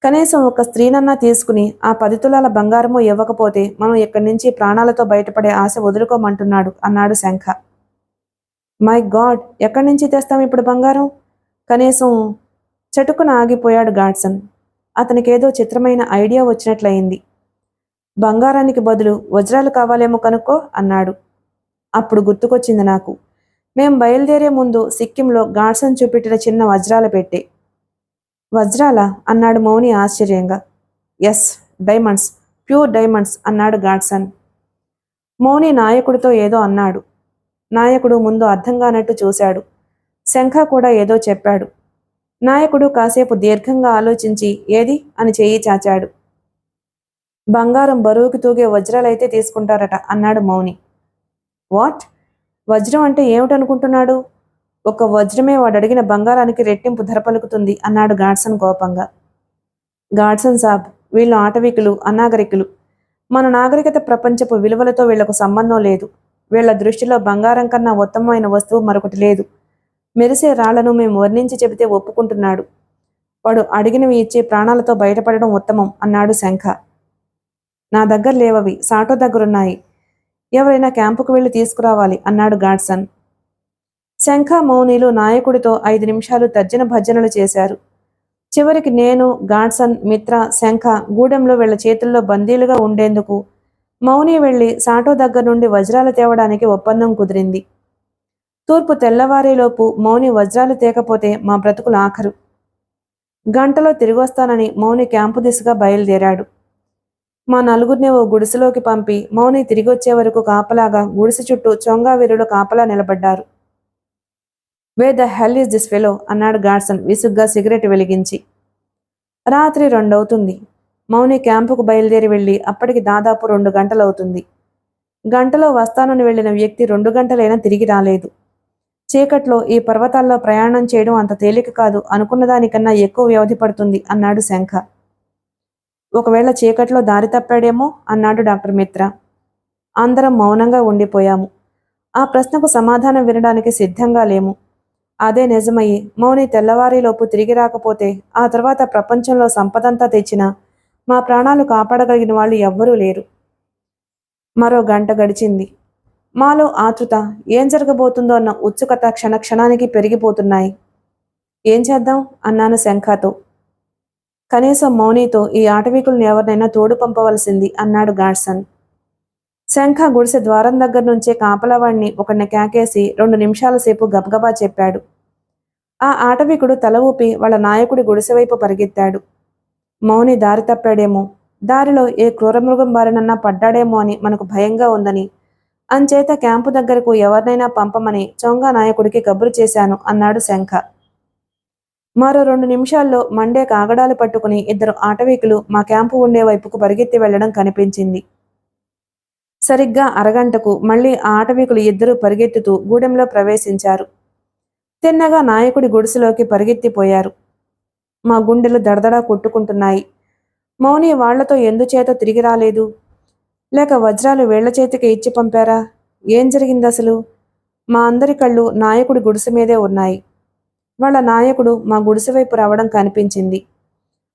కనీసం ఒక స్త్రీనన్నా తీసుకుని ఆ 10 తులాల బంగారము ఇవ్వకపోతే మనం ఇక్కడి నుంచి ప్రాణాలతో బయటపడే ఆశ వదులుకోమంటున్నాడు అన్నాడు శంఖ. మై గాడ్, ఎక్కడి నుంచి తెస్తాం ఇప్పుడు బంగారం? కనీసం చటుకున ఆగిపోయాడు గాడ్సన్. అతనికేదో చిత్రమైన ఐడియా వచ్చినట్లయింది. బంగారానికి బదులు వజ్రాలు కావాలేమో కనుక్కో అన్నాడు. అప్పుడు గుర్తుకొచ్చింది నాకు. మేం బయలుదేరే ముందు సిక్కింలో గాడ్సన్ చూపెట్టిన చిన్న వజ్రాల పెట్టే. వజ్రాలా అన్నాడు మౌని ఆశ్చర్యంగా. ఎస్, డైమండ్స్, ప్యూర్ డైమండ్స్ అన్నాడు గాడ్సన్. మౌని నాయకుడితో ఏదో అన్నాడు. నాయకుడు ముందు అర్థం కానట్టు చూశాడు. శంఖ కూడా ఏదో చెప్పాడు. నాయకుడు కాసేపు దీర్ఘంగా ఆలోచించి ఏది అని చెయ్యి చాచాడు. బంగారం బరువుకి తూగే వజ్రాలైతే తీసుకుంటారట అన్నాడు మౌని. వాట్? వజ్రం అంటే ఏమిటనుకుంటున్నాడు? ఒక వజ్రమే వాడు అడిగిన బంగారానికి రెట్టింపు ధర పలుకుతుంది అన్నాడు గాడ్సన్ కోపంగా. గాడ్సన్ సాబ్, వీళ్ళు ఆటవికులు, అనాగరికులు. మన నాగరికత ప్రపంచపు విలువలతో వీళ్లకు సంబంధం లేదు. వీళ్ల దృష్టిలో బంగారం కన్నా ఉత్తమమైన వస్తువు మరొకటి లేదు. మెరిసే రాళ్లను మేము వర్ణించి చెబితే ఒప్పుకుంటున్నాడు. వాడు అడిగినవి ఇచ్చి ప్రాణాలతో బయటపడడం ఉత్తమం అన్నాడు శంఖ. నా దగ్గర లేవవి, సాటో దగ్గరున్నాయి. ఎవరైనా క్యాంపుకు వెళ్లి తీసుకురావాలి అన్నాడు గాడ్సన్. శంఖ మౌనీలు నాయకుడితో 5 నిమిషాలు తర్జన భర్జనలు చేశారు. చివరికి నేను, గాడ్సన్, మిత్ర, శంఖ గూడెంలో వీళ్ల చేతుల్లో బందీలుగా ఉండేందుకు మౌని వెళ్లి సాటో దగ్గర నుండి వజ్రాలు తేవడానికి ఒప్పందం కుదిరింది. తూర్పు తెల్లవారేలోపు మౌని వజ్రాలు తేకపోతే మా బ్రతుకులు ఆఖరు. గంటలో తిరిగొస్తానని మౌని క్యాంపు దిశగా బయలుదేరాడు. మా నలుగురిని ఓ గుడిసెలోకి పంపి మౌని తిరిగొచ్చే వరకు కాపలాగా గుడిసె చుట్టూ చొంగా వీరులు కాపలా నిలబడ్డారు. Way the hell is this fellow అన్నాడు గాడ్సన్ విసుగ్గా సిగరెట్ వెలిగించి. రాత్రి 2 అవుతుంది. మౌని క్యాంపుకు బయలుదేరి వెళ్ళి అప్పటికి దాదాపు 2 గంటలవుతుంది. గంటలో వస్తానని వెళ్లిన వ్యక్తి 2 గంటలైనా తిరిగి రాలేదు. చీకట్లో ఈ పర్వతాల్లో ప్రయాణం చేయడం అంత తేలిక కాదు, అనుకున్న దానికన్నా ఎక్కువ వ్యవధి పడుతుంది అన్నాడు శంఖ. ఒకవేళ చీకట్లో దారి తప్పాడేమో అన్నాడు డాక్టర్ మిత్ర. అందరం మౌనంగా ఉండిపోయాము. ఆ ప్రశ్నకు సమాధానం వినడానికి సిద్ధంగా లేము. అదే నిజమయ్యి మౌని తెల్లవారీలోపు తిరిగి రాకపోతే ఆ తర్వాత ప్రపంచంలో సంపదంతా తెచ్చినా మా ప్రాణాలు కాపాడగలిగిన వాళ్ళు ఎవ్వరూ లేరు. మరో గంట గడిచింది. మాలో ఆతృత, ఏం జరగబోతుందో అన్న ఉత్సుకత క్షణక్షణానికి పెరిగిపోతున్నాయి. ఏం చేద్దాం అన్నాను శంఖతో. కనీసం మౌనితో ఈ ఆటవికుల్ని ఎవరినైనా తోడు పంపవలసింది అన్నాడు గాడ్సన్. శంఖ గుడిసె ద్వారం దగ్గర నుంచే కాపలవాణ్ణి ఒకడిని కేకేసి 2 నిమిషాల సేపు గబగబా చెప్పాడు. ఆ ఆటవికుడు తల ఊపి వాళ్ళ నాయకుడి గుడిసె వైపు పరిగెత్తాడు. మౌని దారి తప్పాడేమో, దారిలో ఏ క్రూరమృగం బారినన్నా పడ్డాడేమో అని మనకు భయంగా ఉందని, అంచేత క్యాంపు దగ్గరకు ఎవరినైనా పంపమని చొంగా నాయకుడికి కబురు చేశాను అన్నాడు శంఖ. మరో 2 నిమిషాల్లో మండే కాగడాలు పట్టుకుని 2 ఆటవికులు మా క్యాంపు ఉండే వైపుకు పరిగెత్తి వెళ్లడం కనిపించింది. సరిగ్గా అరగంటకు మళ్లీ ఆ ఆటవికులు 2 పరిగెత్తుతూ గూడెంలో ప్రవేశించారు. తిన్నగా నాయకుడి గుడిసెలోకి పరిగెత్తిపోయారు. మా గుండెలు దడదడా కొట్టుకుంటున్నాయి. మౌని వాళ్లతో ఎందుచేత తిరిగి రాలేదు? లేక వజ్రాలు వీళ్ల చేతికి ఇచ్చి పంపారా? ఏం జరిగిందసలు? మా అందరి కళ్ళు నాయకుడి గుడిసె మీదే ఉన్నాయి. వాళ్ళ నాయకుడు మా గుడిసె వైపు రావడం కనిపించింది.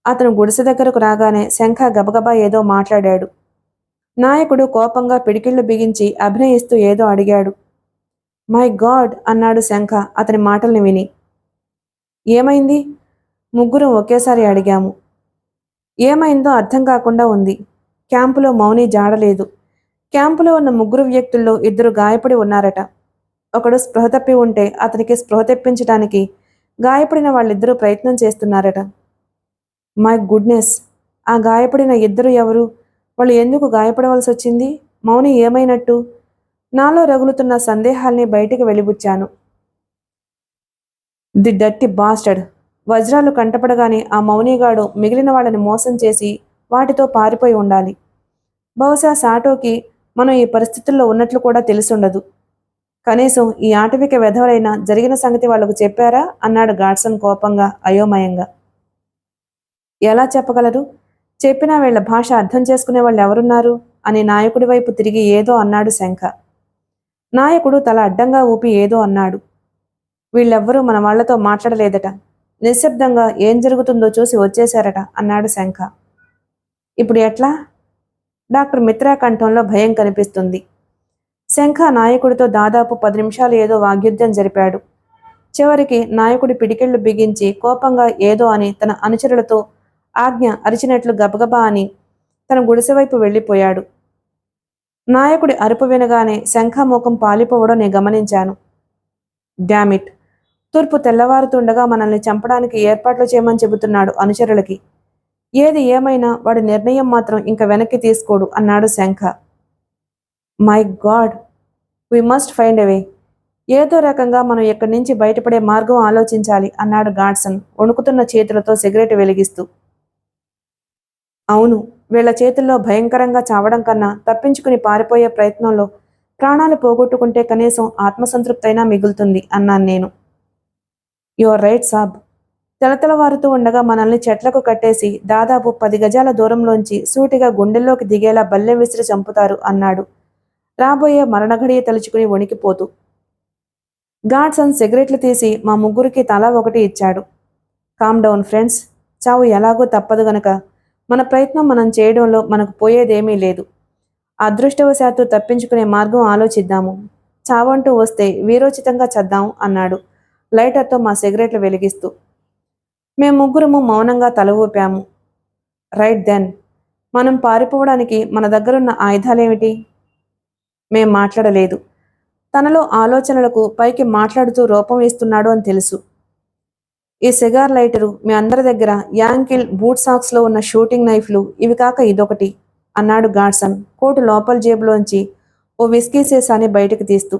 అతను గుడిసె దగ్గరకు రాగానే శంఖ గబగబా ఏదో మాట్లాడాడు. నాయకుడు కోపంగా పిడికిళ్లు బిగించి అభినయిస్తూ ఏదో అడిగాడు. మై గాడ్ అన్నాడు శంఖ అతని మాటల్ని విని. ఏమైంది? ముగ్గురం ఒకేసారి అడిగాము. ఏమైందో అర్థం కాకుండా ఉంది. క్యాంపులో మౌని జాడలేదు. క్యాంపులో ఉన్న ముగ్గురు వ్యక్తుల్లో ఇద్దరు గాయపడి ఉన్నారట. ఒకడు స్పృహ తప్పి ఉంటే అతనికి స్పృహ తెప్పించడానికి గాయపడిన వాళ్ళిద్దరూ ప్రయత్నం చేస్తున్నారట. మై గుడ్నెస్, ఆ గాయపడిన ఇద్దరు ఎవరు? వాళ్ళు ఎందుకు గాయపడవలసి వచ్చింది? మౌని ఏమైనట్టు? నాలో రగులుతున్న సందేహాల్ని బయటికి వెలిబుచ్చాను. The dirty bastard. వజ్రాలు కంటపడగానే ఆ మౌనిగాడు మిగిలిన వాళ్ళని మోసం చేసి వాటితో పారిపోయి ఉండాలి. బహుశా సాటోకి మనం ఈ పరిస్థితుల్లో ఉన్నట్లు కూడా తెలిసుండదు. కనీసం ఈ ఆటవిక వెధవలైనా జరిగిన సంగతి వాళ్లకు చెప్పారా? అన్నాడు గాడ్సన్ కోపంగా, అయోమయంగా. ఎలా చెప్పగలరు? చెప్పినా వీళ్ల భాష అర్థం చేసుకునే వాళ్ళు ఎవరున్నారు అని నాయకుడి వైపు తిరిగి ఏదో అన్నాడు శంఖ. నాయకుడు తల అడ్డంగా ఊపి ఏదో అన్నాడు. వీళ్ళెవ్వరూ మన వాళ్లతో మాట్లాడలేదట. నిశ్శబ్దంగా ఏం జరుగుతుందో చూసి వచ్చేశారట అన్నాడు శంఖ. ఇప్పుడు ఎట్లా? డాక్టర్ మిత్రా కంఠంలో భయం కనిపిస్తుంది. శంఖ నాయకుడితో దాదాపు 10 నిమిషాలు ఏదో వాగ్యుద్ధం జరిపాడు. చివరికి నాయకుడి పిడికిళ్లు బిగించి కోపంగా ఏదో అని తన అనుచరులతో ఆజ్ఞ అరిచినట్లు గబగబా అని తన గుడిసెవైపు వెళ్ళిపోయాడు. నాయకుడి అరుపు వినగానే శంఖముఖం పాలిపోవడం నేను గమనించాను. డామిట్, తూర్పు తెల్లవారుతుండగా మనల్ని చంపడానికి ఏర్పాట్లు చేయమని చెబుతున్నాడు అనుచరులకి. ఏది ఏమైనా వాడి నిర్ణయం మాత్రం ఇంక వెనక్కి తీసుకోడు అన్నాడు Shankha. My God, we must find a way. ఏదో రకంగా మనం ఇక్కడి నుంచి బయటపడే మార్గం ఆలోచించాలి అన్నాడు గాడ్సన్ వణుకుతున్న చేతులతో సిగరెట్ వెలిగిస్తూ. అవును, వీళ్ల చేతుల్లో భయంకరంగా చావడం కన్నా తప్పించుకుని పారిపోయే ప్రయత్నంలో ప్రాణాలు పోగొట్టుకుంటే కనీసం ఆత్మసంతృప్తైనా మిగులుతుంది అన్నాను నేను. యువర్ రైట్ సాబ్. తెలతెలవారుతూ ఉండగా మనల్ని చెట్లకు కట్టేసి దాదాపు 10 గజాల దూరంలోంచి సూటిగా గుండెల్లోకి దిగేలా బల్లెం విసిరి చంపుతారు అన్నాడు రాబోయే మరణఘడియ తలుచుకుని వణికిపోతూ. గాడ్సన్ సిగరెట్లు తీసి మా ముగ్గురికి తలా ఒకటి ఇచ్చాడు. కామ్ డౌన్ ఫ్రెండ్స్, చావు ఎలాగో తప్పదు గనక మన ప్రయత్నం మనం చేయడంలో మనకు పోయేదేమీ లేదు. అదృష్టవశాత్తు తప్పించుకునే మార్గం ఆలోచిద్దాము. చావంటూ వస్తే వీరోచితంగా చద్దాం అన్నాడు లైటర్తో మా సిగరెట్లు వెలిగిస్తూ. మేము ముగ్గురము మౌనంగా తల ఊపాము. రైట్ దెన్, మనం పారిపోవడానికి మన దగ్గరున్న ఆయుధాలేమిటి? మేం మాట్లాడలేదు. తనలో ఆలోచనలకు పైకి మాట్లాడుతూ రూపం ఇస్తున్నాడు అని తెలుసు. ఈ సిగార్ లైటరు, మీ అందరి దగ్గర యాంకిల్ బూట్ సాక్స్లో ఉన్న షూటింగ్ నైఫ్లు, ఇవి కాక ఇదొకటి అన్నాడు గాడ్సన్ కోటు లోపల జేబులోంచి ఓ విస్కీ సీసాని బయటకు తీస్తూ.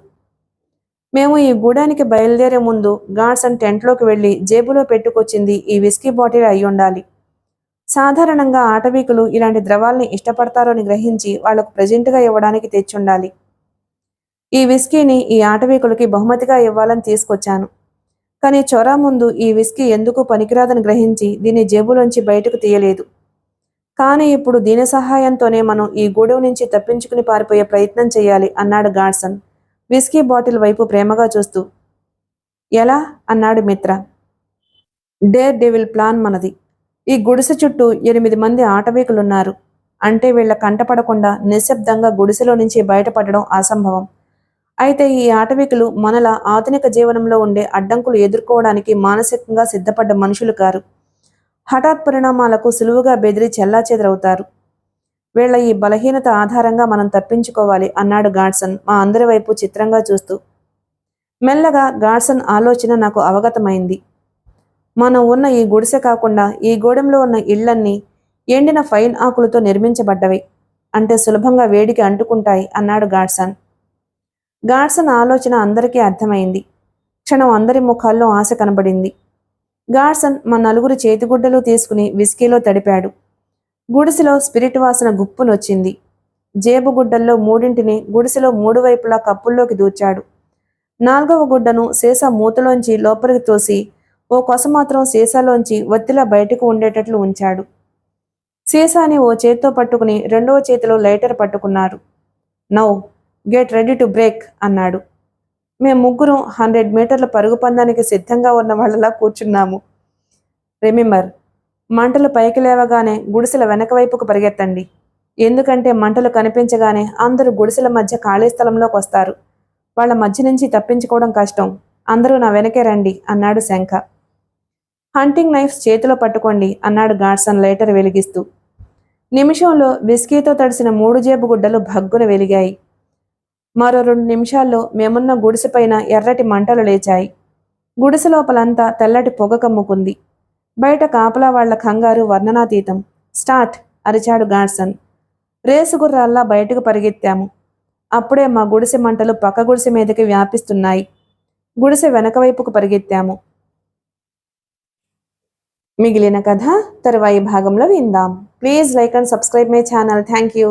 మేము ఈ గూడానికి బయలుదేరే ముందు గాడ్సన్ టెంట్లోకి వెళ్లి జేబులో పెట్టుకొచ్చింది ఈ విస్కీ బాటిల్ అయ్యుండాలి. సాధారణంగా ఆటవీకులు ఇలాంటి ద్రవాల్ని ఇష్టపడతారో అని గ్రహించి వాళ్లకు ప్రజెంట్గా ఇవ్వడానికి తెచ్చుండాలి. ఈ విస్కీని ఈ ఆటవీకులకి బహుమతిగా ఇవ్వాలని తీసుకొచ్చాను. కానీ చొరా ముందు ఈ విస్కీ ఎందుకు పనికిరాదని గ్రహించి దీన్ని జేబులోంచి బయటకు తీయలేదు. కానీ ఇప్పుడు దీని సహాయంతోనే మనం ఈ గూడెం నుంచి తప్పించుకుని పారిపోయే ప్రయత్నం చేయాలి అన్నాడు గాడ్సన్ విస్కీ బాటిల్ వైపు ప్రేమగా చూస్తూ. ఎలా? అన్నాడు మిత్ర. డేర్ డెవిల్ ప్లాన్ మనది. ఈ గుడిసె చుట్టూ 8 మంది ఆటవీకులున్నారు. అంటే వీళ్ల కంటపడకుండా నిశ్శబ్దంగా గుడిసెలో నుంచి బయటపడడం అసంభవం. అయితే ఈ ఆటవికులు మనలా ఆధునిక జీవనంలో ఉండే అడ్డంకులు ఎదుర్కోవడానికి మానసికంగా సిద్ధపడ్డ మనుషులు కారు. హఠాత్ పరిణామాలకు సులువుగా బెదిరి చెల్లాచెదరవుతారు. వీళ్ల ఈ బలహీనత ఆధారంగా మనం తప్పించుకోవాలి అన్నాడు గాడ్సన్ మా అందరి వైపు చిత్రంగా చూస్తూ. మెల్లగా గాడ్సన్ ఆలోచన నాకు అవగతమైంది. మనం ఉన్న ఈ గుడిసె కాకుండా ఈ గూడెంలో ఉన్న ఇళ్లన్నీ ఎండిన ఫైన్ ఆకులతో నిర్మించబడ్డవి. అంటే సులభంగా వేడికి అంటుకుంటాయి అన్నాడు గాడ్సన్. గాడ్సన్ ఆలోచన అందరికీ అర్థమైంది. క్షణం అందరి ముఖాల్లో ఆశ కనబడింది. గాడ్సన్ మా నలుగురు చేతిగుడ్డలు తీసుకుని విస్కీలో తడిపాడు. గుడిసెలో స్పిరిట్ వాసన గుప్పునొచ్చింది. జేబు గుడ్డల్లో 3ంటిని గుడిసెలో 3 వైపులా కప్పుల్లోకి దూర్చాడు. 4వ గుడ్డను సీసా మూతలోంచి లోపలికి తోసి ఓ కొస మాత్రం సీసాలోంచి ఒత్తిలా బయటకు ఉండేటట్లు ఉంచాడు. సీసాని ఓ చేత్తో పట్టుకుని 2వ చేతిలో లైటర్ పట్టుకున్నారు. Now get ready to break అన్నాడు. మేము ముగ్గురం 100 మీటర్ల పరుగు పందానికి సిద్ధంగా ఉన్న వాళ్ళలా కూర్చున్నాము. రిమెంబర్, మంటలు పైకి లేవగానే గుడిసెల వెనక వైపుకు పరిగెత్తండి. ఎందుకంటే మంటలు కనిపించగానే అందరూ గుడిసెల మధ్య ఖాళీ స్థలంలోకి వస్తారు. వాళ్ళ మధ్య నుంచి తప్పించుకోవడం కష్టం. అందరూ నా వెనకే రండి అన్నాడు శంఖ. హంటింగ్ నైఫ్స్ చేతిలో పట్టుకోండి అన్నాడు గాడ్సన్ లైటర్ వెలిగిస్తూ. నిమిషంలో విస్కీతో తడిసిన 3 జేబు గుడ్డలు భగ్గున వెలిగాయి. మరో 2 నిమిషాల్లో మేమున్న గుడిసెపైన ఎర్రటి మంటలు లేచాయి. గుడిసె లోపలంతా తెల్లటి పొగ కమ్ముకుంది. బయట కాపలా వాళ్ల కంగారు వర్ణనాతీతం. స్టార్ట్ అరిచాడు గాడ్సన్. రేసుగుర్రాల్లా బయటకు పరిగెత్తాము. అప్పుడే మా గుడిసె మంటలు పక్క గుడిసె మీదకి వ్యాపిస్తున్నాయి. గుడిసె వెనక వైపుకు పరిగెత్తాము. మిగిలిన కథ తరువాయి భాగంలో విందాం. Please like and subscribe my channel. Thank you.